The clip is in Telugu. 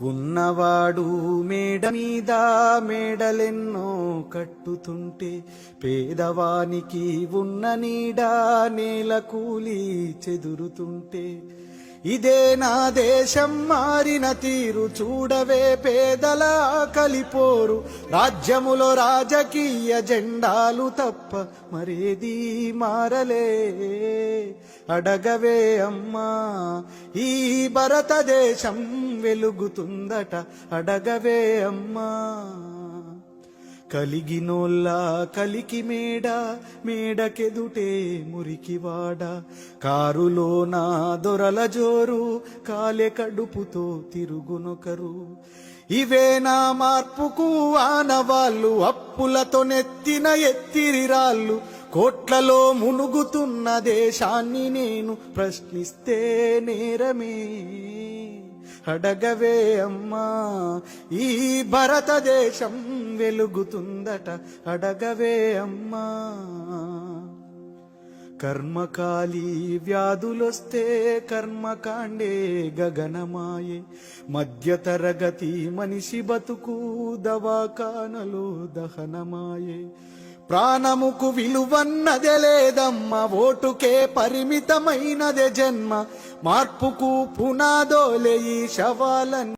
ఉన్నవాడు మేడ మీద మేడలెన్నో కట్టుతుంటే పేదవానికి ఉన్న నీడ నేల కూలి చెదురుతుంటే ఇదే నా దేశం మారిన తీరు చూడవే పేదల కలిపోరు రాజ్యములో రాజకీయ జెండాలు తప్ప మరేది మారలే అడగవే అమ్మా ఈ భారతదేశం వెలుగుతుందట అడగవే అమ్మా కలిగినోళ్ళ కలికి మేడ మేడకెదుటే మురికివాడ కారులోన దొరల జోరు కాలె కడుపుతో తిరుగునొకరు ఇవే నా మార్పుకు ఆనవాళ్ళు అప్పులతో నెత్తిన ఎత్తిరిరాళ్ళు కోట్లలో మునుగుతున్న దేశాన్ని నేను ప్రశ్నిస్తే నేరమే అడగవే అమ్మా ఈ భారతదేశం వెలుగుతుందట అడగవే అమ్మా కర్మకాలి వ్యాధులొస్తే కర్మకాండే గగనమాయే మధ్యతరగతి మనిషి బతుకు దవాఖానలో దహనమాయే ప్రాణముకు విలువన్నదే లేదమ్మ ఓటుకే పరిమితమైనదే జన్మ మార్పుకు పునాదోలే ఈ శవాలన్నీ